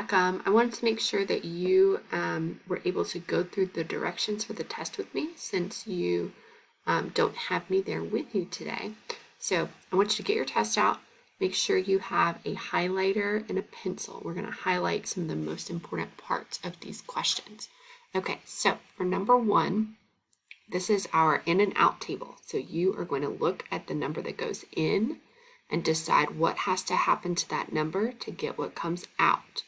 back. I wanted to make sure that you were able to go through the directions for the test with me since you don't have me there with you today. So I want you to get your test out. Make sure you have a highlighter and a pencil. We're going to highlight some of the most important parts of these questions. Okay, so for number 1, this is our in and out table. So you are going to look at the number that goes in and decide what has to happen to that number to get what comes out.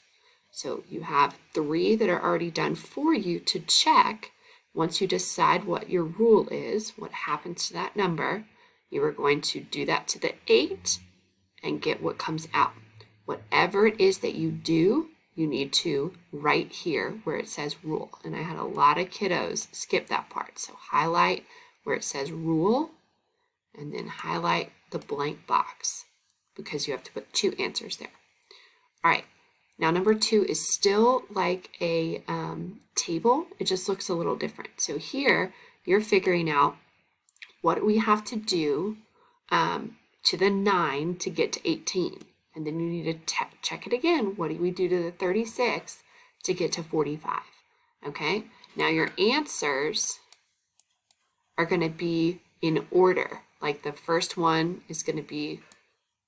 So you have 3 that are already done for you to check. Once you decide what your rule is, what happens to that number, you are going to do that to the 8 and get what comes out. Whatever it is that you do, you need to write here where it says rule. And I had a lot of kiddos skip that part. So highlight where it says rule and then highlight the blank box because you have to put 2 answers there. All right, now number 2 is still like a table. It just looks a little different. So here you're figuring out what we have to do to the 9 to get to 18. And then you need to check it again. What do we do to the 36 to get to 45? Okay, now your answers are going to be in order. Like the first one is going to be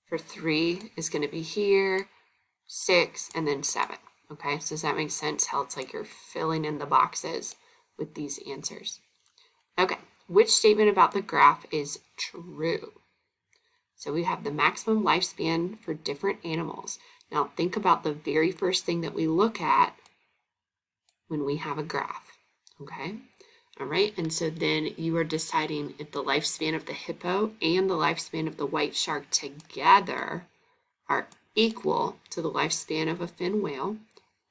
for 3 is going to be here, 6, and then 7. Okay, so does that make sense? How it's like you're filling in the boxes with these answers. Okay, which statement about the graph is true? So we have the maximum lifespan for different animals. Now think about the very first thing that we look at when we have a graph. Okay, all right, and so then you are deciding if the lifespan of the hippo and the lifespan of the white shark together are equal to the lifespan of a fin whale,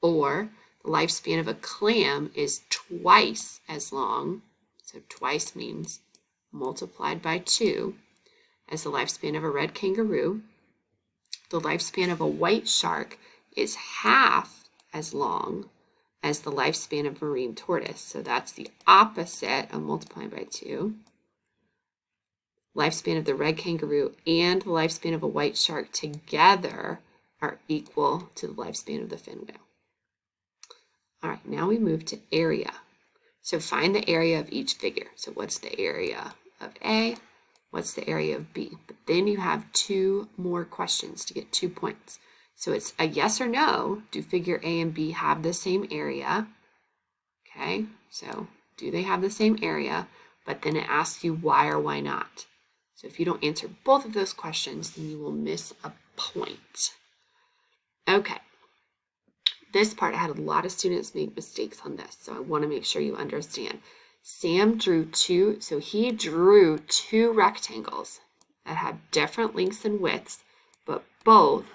or the lifespan of a clam is twice as long, so twice means multiplied by 2, as the lifespan of a red kangaroo. The lifespan of a white shark is half as long as the lifespan of marine tortoise. So that's the opposite of multiplying by 2. Lifespan of the red kangaroo and the lifespan of a white shark together are equal to the lifespan of the fin whale. All right, now we move to area. So find the area of each figure. So what's the area of A? What's the area of B? But then you have 2 more questions to get 2 points. So it's a yes or no. Do figure A and B have the same area? Okay, so do they have the same area? But then it asks you why or why not. So if you don't answer both of those questions, then you will miss a point. Okay, this part, I had a lot of students make mistakes on this, so I want to make sure you understand. Sam drew 2, so he drew 2 rectangles that had different lengths and widths, but both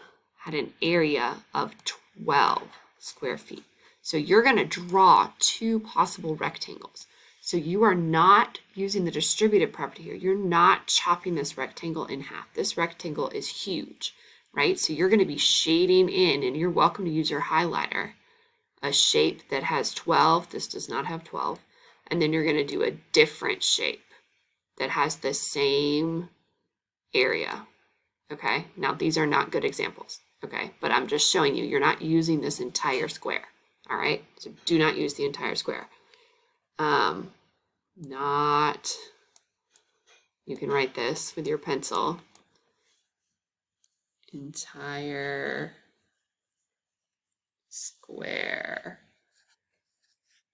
had an area of 12 square feet. So you're going to draw 2 possible rectangles. So you are not using the distributive property here. You're not chopping this rectangle in half. This rectangle is huge, right? So you're going to be shading in, and you're welcome to use your highlighter, a shape that has 12. This does not have 12. And then you're going to do a different shape that has the same area. Okay, now these are not good examples. Okay, but I'm just showing you, you're not using this entire square. All right, so do not use the entire square. You can write this with your pencil. Entire square.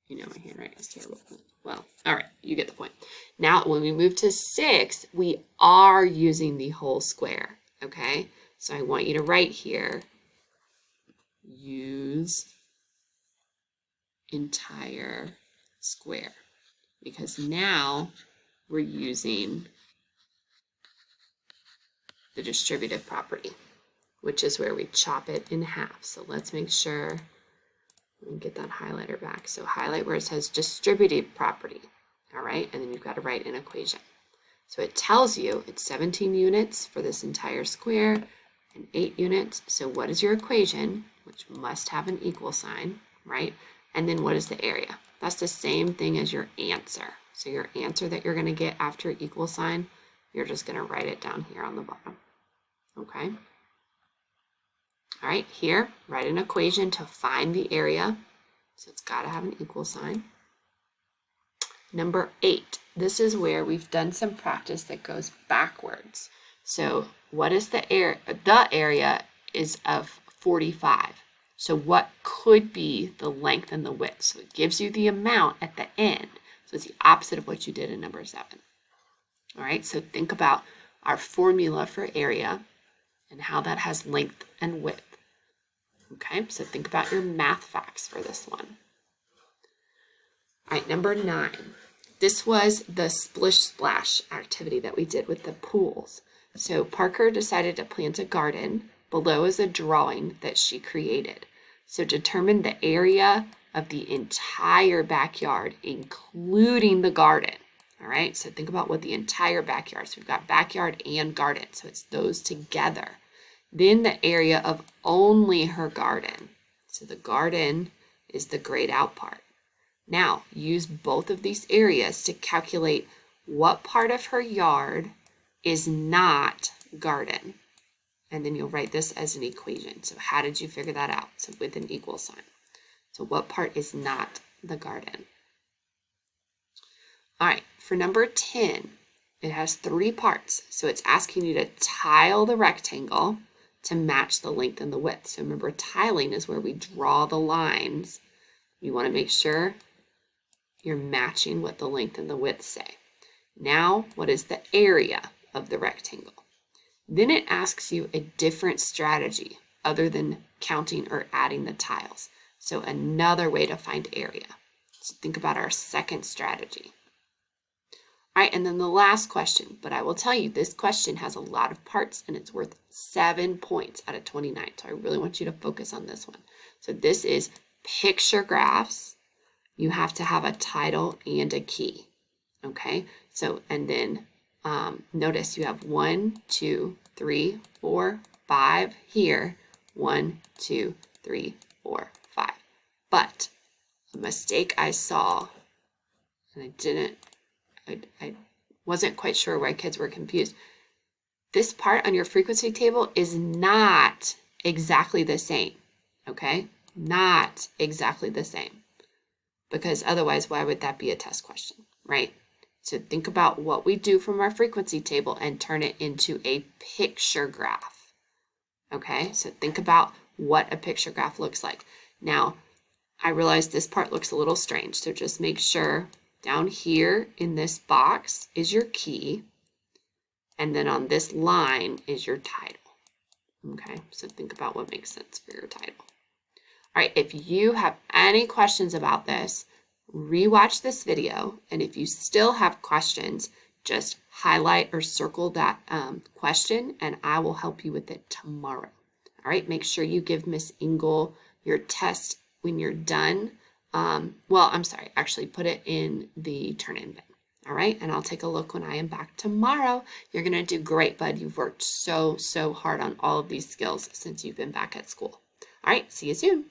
You know, my handwriting is terrible. Well, all right, you get the point. Now, when we move to 6, we are using the whole square, okay? So I want you to write here, use entire square, because now we're using the distributive property, which is where we chop it in half. So let's make sure and get that highlighter back. So highlight where it says distributive property, all right? And then you've got to write an equation. So it tells you it's 17 units for this entire square and 8 units. So what is your equation, which must have an equal sign, right? And then what is the area? That's the same thing as your answer. So your answer that you're going to get after equal sign, you're just going to write it down here on the bottom, okay? All right, here, write an equation to find the area. So it's got to have an equal sign. Number 8, this is where we've done some practice that goes backwards. So what is the area? The area is of 45. So what could be the length and the width? So it gives you the amount at the end. So it's the opposite of what you did in number 7. All right, so think about our formula for area and how that has length and width. Okay, so think about your math facts for this one. All right, number 9. This was the splish splash activity that we did with the pools. So Parker decided to plant a garden. Below is a drawing that she created. So determine the area of the entire backyard, including the garden. All right, so think about what the entire backyard. So we've got backyard and garden, so it's those together. Then the area of only her garden. So the garden is the grayed out part. Now, use both of these areas to calculate what part of her yard is not garden. And then you'll write this as an equation. So how did you figure that out? So with an equal sign. So what part is not the garden? All right, for number 10, it has 3 parts. So it's asking you to tile the rectangle to match the length and the width. So remember, tiling is where we draw the lines. You want to make sure you're matching what the length and the width say. Now, what is the area of the rectangle? Then it asks you a different strategy other than counting or adding the tiles. So another way to find area. So think about our second strategy. All right, and then the last question, but I will tell you this question has a lot of parts and it's worth 7 points out of 29. So I really want you to focus on this one. So this is picture graphs. You have to have a title and a key. Okay, so and then notice you have 1, 2, 3, 4, 5 here. 1, 2, 3, 4, 5. But a mistake I saw, and I wasn't quite sure why kids were confused. This part on your frequency table is not exactly the same. Okay, not exactly the same. Because otherwise, why would that be a test question, right? So think about what we do from our frequency table and turn it into a picture graph. Okay, so think about what a picture graph looks like. Now, I realize this part looks a little strange, so just make sure down here in this box is your key, and then on this line is your title. Okay, so think about what makes sense for your title. All right, if you have any questions about this, rewatch this video, and if you still have questions, just highlight or circle that question, and I will help you with it tomorrow. All right, make sure you give Miss Engel your test when you're done. Actually put it in the turn-in bin. All right, and I'll take a look when I am back tomorrow. You're gonna do great, bud. You've worked so hard on all of these skills since you've been back at school. All right, see you soon.